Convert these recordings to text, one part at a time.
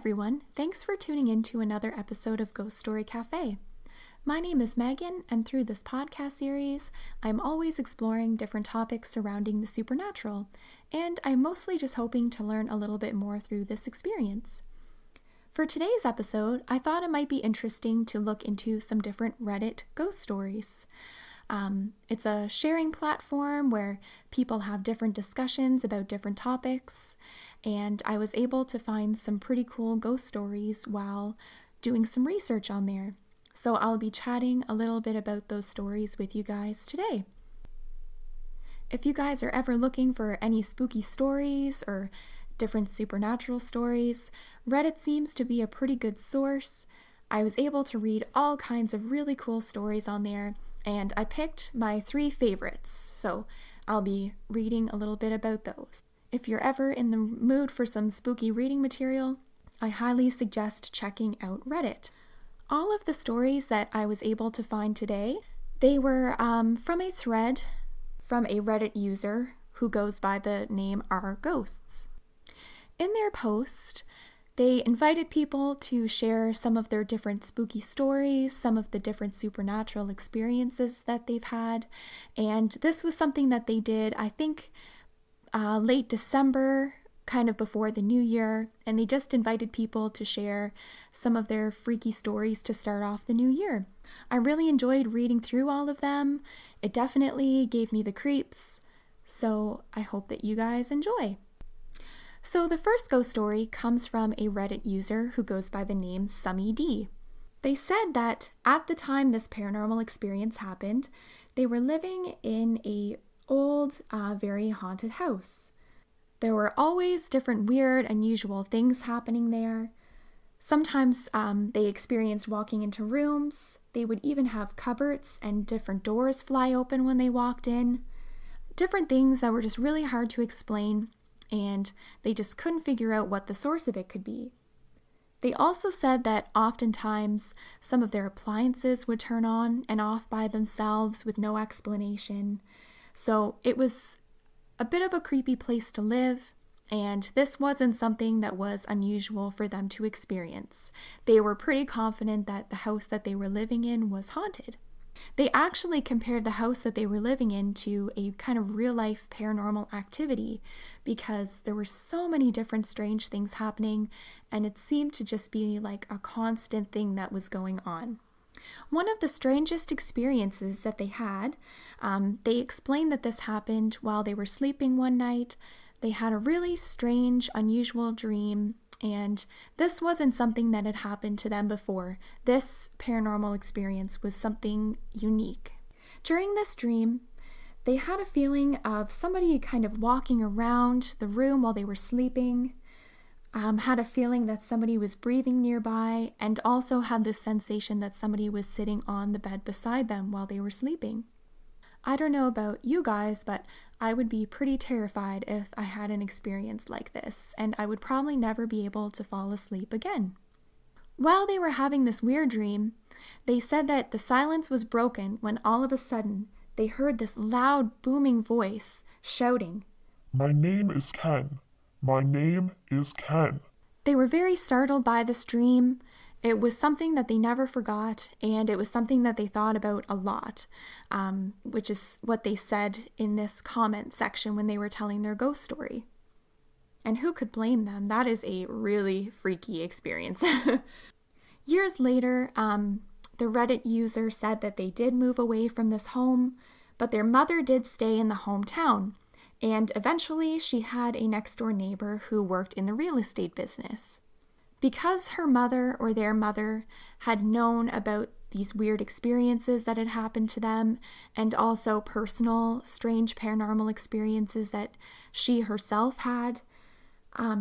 everyone, thanks for tuning in to another episode of Ghost Story Cafe. My name is Megan, and through this podcast series, I'm always exploring different topics surrounding the supernatural, and I'm mostly just hoping to learn a little bit more through this experience. For today's episode, I thought it might be interesting to look into some different Reddit ghost stories. It's a sharing platform where people have different discussions about different topics, and I was able to find some pretty cool ghost stories while doing some research on there. So I'll be chatting a little bit about those stories with you guys today. If you guys are ever looking for any spooky stories or different supernatural stories, Reddit seems to be a pretty good source. I was able to read all kinds of really cool stories on there, and I picked my 3 favorites, so I'll be reading a little bit about those. If you're ever in the mood for some spooky reading material, I highly suggest checking out Reddit. All of the stories that I was able to find today, they were from a thread from a Reddit user who goes by the name Our Ghosts. In their post, they invited people to share some of their different spooky stories, some of the different supernatural experiences that they've had, and this was something that they did, I think, late December, kind of before the new year, and they just invited people to share some of their freaky stories to start off the new year. I really enjoyed reading through all of them. It definitely gave me the creeps, so I hope that you guys enjoy. So the first ghost story comes from a Reddit user who goes by the name Summidee. They said that at the time this paranormal experience happened, they were living in a old, very haunted house. There were always different weird, unusual things happening there. Sometimes they experienced walking into rooms. They would even have cupboards and different doors fly open when they walked in. Different things that were just really hard to explain, and they just couldn't figure out what the source of it could be. They also said that oftentimes some of their appliances would turn on and off by themselves with no explanation. So it was a bit of a creepy place to live, and this wasn't something that was unusual for them to experience. They were pretty confident that the house that they were living in was haunted. They actually compared the house that they were living in to a kind of real-life paranormal activity because there were so many different strange things happening, and it seemed to just be like a constant thing that was going on. One of the strangest experiences that they had, they explained that this happened while they were sleeping one night. They had a really strange, unusual dream, and this wasn't something that had happened to them before. This paranormal experience was something unique. During this dream, they had a feeling of somebody kind of walking around the room while they were sleeping, had a feeling that somebody was breathing nearby, and also had this sensation that somebody was sitting on the bed beside them while they were sleeping. I don't know about you guys, but I would be pretty terrified if I had an experience like this, and I would probably never be able to fall asleep again. While they were having this weird dream, they said that the silence was broken when all of a sudden they heard this loud, booming voice shouting, "My name is Ken. My name is Ken." They were very startled by this dream. It was something that they never forgot, and it was something that they thought about a lot, which is what they said in this comment section when they were telling their ghost story. And who could blame them? That is a really freaky experience. Years later, the Reddit user said that they did move away from this home, but their mother did stay in the hometown, and eventually she had a next-door neighbor who worked in the real estate business. Because her mother or their mother had known about these weird experiences that had happened to them, and also personal, strange paranormal experiences that she herself had,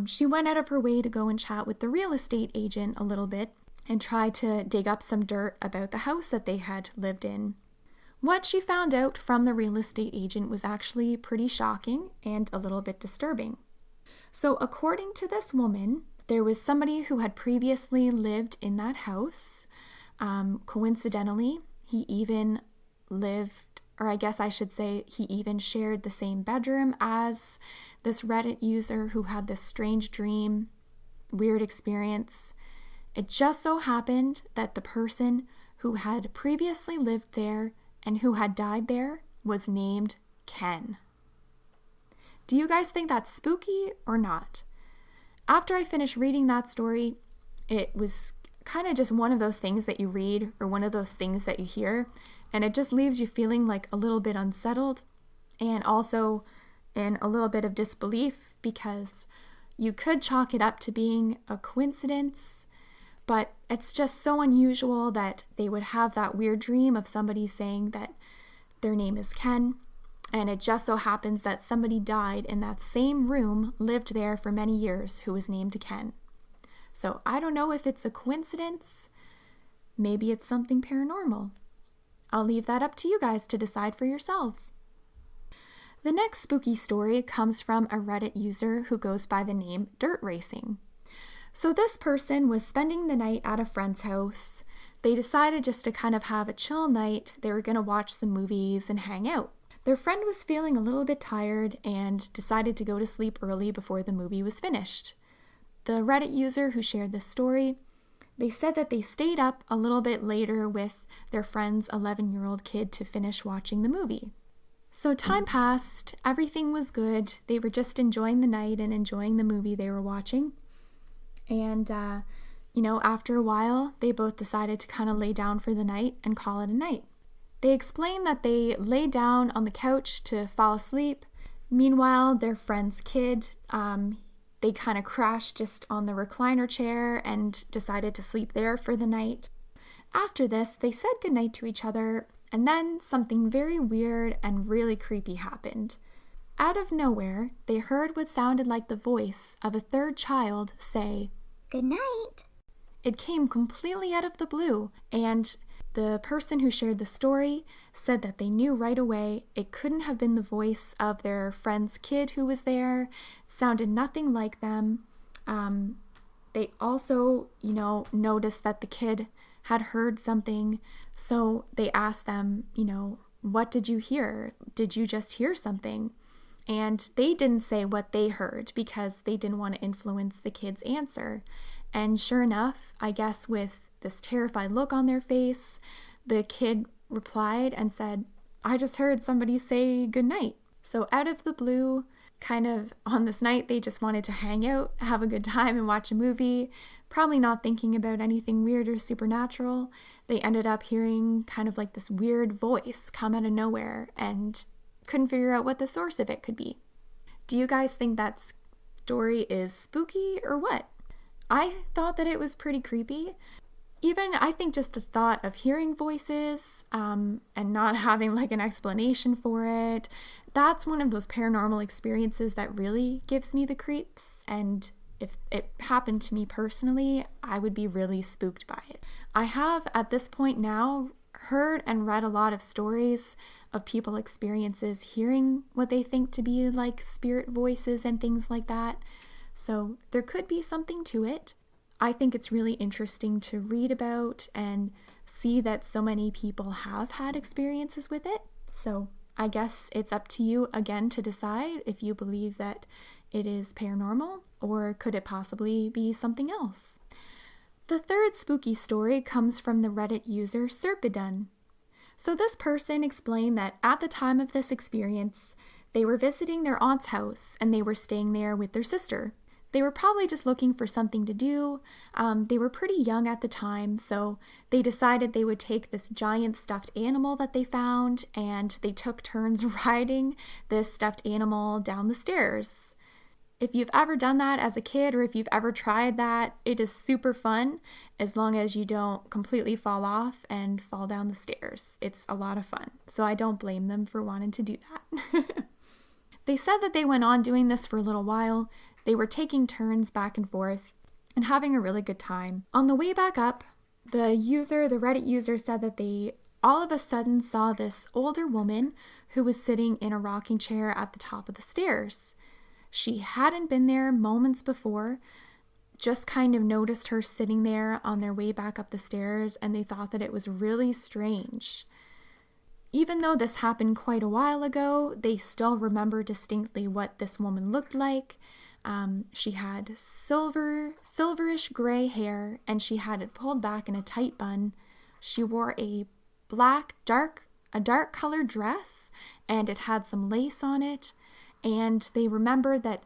she went out of her way to go and chat with the real estate agent a little bit and try to dig up some dirt about the house that they had lived in. What she found out from the real estate agent was actually pretty shocking and a little bit disturbing. So according to this woman, there was somebody who had previously lived in that house. Coincidentally, he even lived, or I guess I should say, he even shared the same bedroom as this Reddit user who had this strange dream. weird experience. It just so happened that the person who had previously lived there and who had died there was named Ken. Do you guys think that's spooky or not? After I finished reading that story, it was kind of just one of those things that you read or one of those things that you hear, and it just leaves you feeling like a little bit unsettled and also in a little bit of disbelief, because you could chalk it up to being a coincidence, but it's just so unusual that they would have that weird dream of somebody saying that their name is Ken, and it just so happens that somebody died in that same room, lived there for many years, who was named Ken. So I don't know if it's a coincidence. Maybe it's something paranormal. I'll leave that up to you guys to decide for yourselves. The next spooky story comes from a Reddit user who goes by the name DirtRacing. So this person was spending the night at a friend's house. They decided just to kind of have a chill night. They were going to watch some movies and hang out. Their friend was feeling a little bit tired and decided to go to sleep early before the movie was finished. The Reddit user who shared this story, they said that they stayed up a little bit later with their friend's 11-year-old kid to finish watching the movie. So time passed, everything was good. They were just enjoying the night and enjoying the movie they were watching. And, after a while, they both decided to kind of lay down for the night and call it a night. They explained that they laid down on the couch to fall asleep. Meanwhile, their friend's kid, they kind of crashed just on the recliner chair and decided to sleep there for the night. After this, they said goodnight to each other, and then something very weird and really creepy happened. Out of nowhere, they heard what sounded like the voice of a third child say, "Good night." It came completely out of the blue, and the person who shared the story said that they knew right away it couldn't have been the voice of their friend's kid who was there. It sounded nothing like them. They also, noticed that the kid had heard something, so they asked them, what did you hear? Did you just hear something? And they didn't say what they heard because they didn't want to influence the kid's answer. And sure enough, I guess with this terrified look on their face, the kid replied and said, "I just heard somebody say goodnight." So out of the blue, kind of on this night, they just wanted to hang out, have a good time, and watch a movie, probably not thinking about anything weird or supernatural. They ended up hearing kind of like this weird voice come out of nowhere and couldn't figure out what the source of it could be. Do you guys think that story is spooky or what? I thought that it was pretty creepy. Even, I think just the thought of hearing voices and not having like an explanation for it, that's one of those paranormal experiences that really gives me the creeps. And if it happened to me personally, I would be really spooked by it. I have, at this point now, heard and read a lot of stories of people experiences hearing what they think to be like spirit voices and things like that. So there could be something to it. I think it's really interesting to read about and see that so many people have had experiences with it. So I guess it's up to you again to decide if you believe that it is paranormal or could it possibly be something else. The third spooky story comes from the Reddit user Serpidon. So this person explained that at the time of this experience, they were visiting their aunt's house and they were staying there with their sister. They were probably just looking for something to do. They were pretty young at the time, so they decided they would take this giant stuffed animal that they found, and they took turns riding this stuffed animal down the stairs. If you've ever done that as a kid, or if you've ever tried that, it is super fun, as long as you don't completely fall off and fall down the stairs. It's a lot of fun, so I don't blame them for wanting to do that. They said that they went on doing this for a little while. They were taking turns back and forth and having a really good time. On the way back up, the Reddit user said that they all of a sudden saw this older woman who was sitting in a rocking chair at the top of the stairs. She hadn't been there moments before, just kind of noticed her sitting there on their way back up the stairs, and they thought that it was really strange. Even though this happened quite a while ago, they still remember distinctly what this woman looked like. She had silverish gray hair, and she had it pulled back in a tight bun. She wore a dark colored dress, and it had some lace on it. And they remembered that,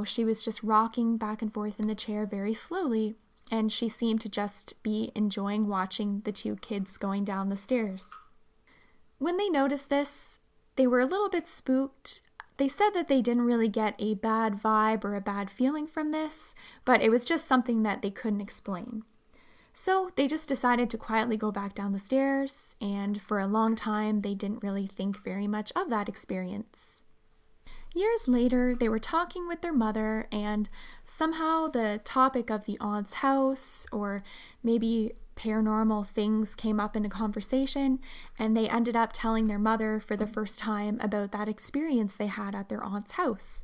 she was just rocking back and forth in the chair very slowly, and she seemed to just be enjoying watching the two kids going down the stairs. When they noticed this, they were a little bit spooked. They said that they didn't really get a bad vibe or a bad feeling from this, but it was just something that they couldn't explain. So they just decided to quietly go back down the stairs, and for a long time, they didn't really think very much of that experience. Years later, they were talking with their mother, and somehow the topic of the aunt's house, or maybe paranormal things, came up in a conversation, and they ended up telling their mother for the first time about that experience they had at their aunt's house.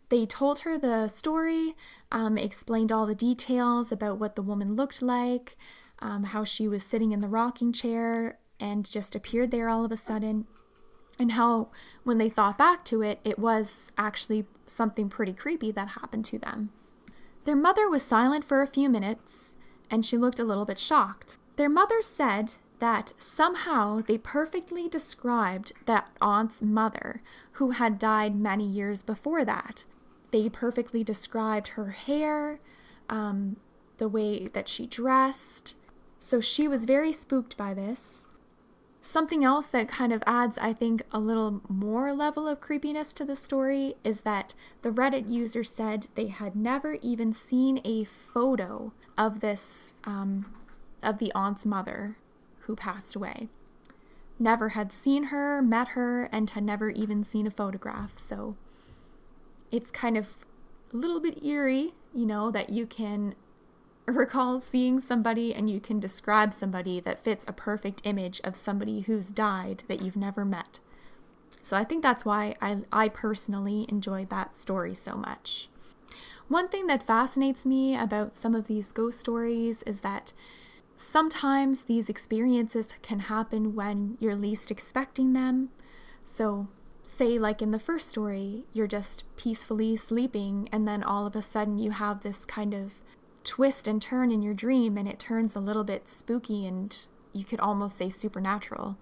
They told her the story, explained all the details about what the woman looked like, how she was sitting in the rocking chair and just appeared there all of a sudden, and how when they thought back to it, it was actually something pretty creepy that happened to them. Their mother was silent for a few minutes, and she looked a little bit shocked. Their mother said that somehow they perfectly described that aunt's mother, who had died many years before that. They perfectly described her hair, the way that she dressed. So she was very spooked by this. Something else that kind of adds, I think, a little more level of creepiness to the story is that the Reddit user said they had never even seen a photo of this, of the aunt's mother who passed away. Never had seen her, met her, and had never even seen a photograph. So it's kind of a little bit eerie, that you can recall seeing somebody and you can describe somebody that fits a perfect image of somebody who's died that you've never met. So I think that's why I personally enjoyed that story so much. One thing that fascinates me about some of these ghost stories is that sometimes these experiences can happen when you're least expecting them. So say like in the first story, you're just peacefully sleeping and then all of a sudden you have this kind of twist and turn in your dream, and it turns a little bit spooky and you could almost say supernatural.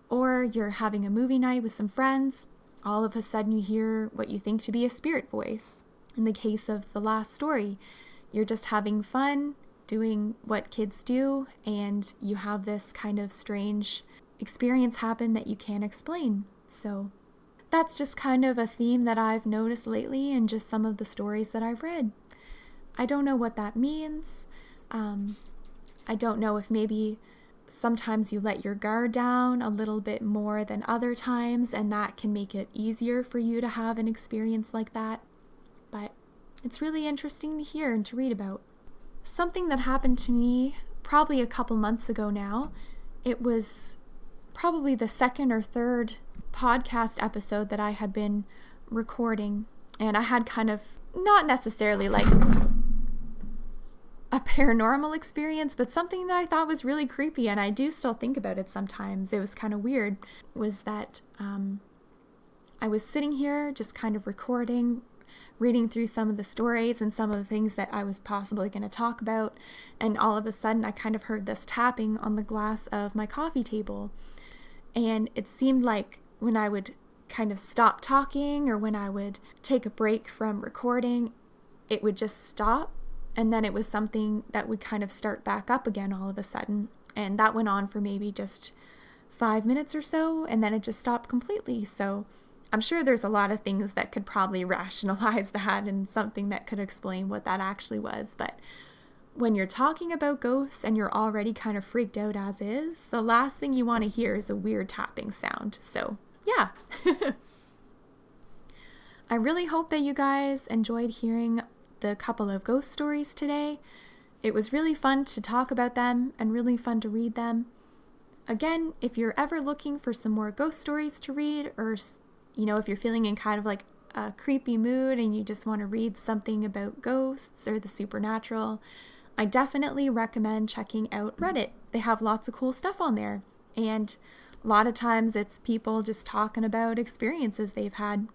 Or you're having a movie night with some friends, all of a sudden you hear what you think to be a spirit voice. In the case of the last story, you're just having fun, doing what kids do, and you have this kind of strange experience happen that you can't explain. So that's just kind of a theme that I've noticed lately in just some of the stories that I've read. I don't know what that means. I don't know if maybe sometimes you let your guard down a little bit more than other times, and that can make it easier for you to have an experience like that. But it's really interesting to hear and to read about. Something that happened to me probably a couple months ago now. It was probably the second or third podcast episode that I had been recording, and I had kind of not necessarily like a paranormal experience, but something that I thought was really creepy, and I do still think about it sometimes. It was kind of weird, was that I was sitting here just kind of recording, reading through some of the stories and some of the things that I was possibly going to talk about, and all of a sudden I kind of heard this tapping on the glass of my coffee table, and it seemed like when I would kind of stop talking or when I would take a break from recording, it would just stop. And then it was something that would kind of start back up again all of a sudden. And that went on for maybe just 5 minutes or so, and then it just stopped completely. So I'm sure there's a lot of things that could probably rationalize that and something that could explain what that actually was. But when you're talking about ghosts and you're already kind of freaked out as is, the last thing you want to hear is a weird tapping sound. So yeah. I really hope that you guys enjoyed hearing the couple of ghost stories today. It was really fun to talk about them and really fun to read them. Again, if you're ever looking for some more ghost stories to read, or if you're feeling in kind of like a creepy mood and you just want to read something about ghosts or the supernatural, I definitely recommend checking out Reddit. They have lots of cool stuff on there, and a lot of times it's people just talking about experiences they've had.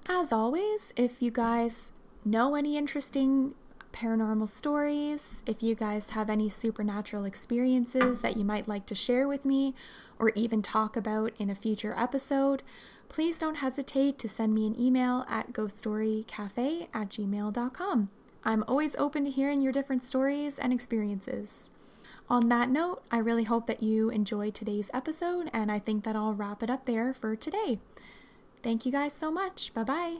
As always, if you guys know any interesting paranormal stories, if you guys have any supernatural experiences that you might like to share with me or even talk about in a future episode, please don't hesitate to send me an email at ghoststorycafe@gmail.com. I'm always open to hearing your different stories and experiences. On that note, I really hope that you enjoyed today's episode, and I think that I'll wrap it up there for today. Thank you guys so much. Bye-bye.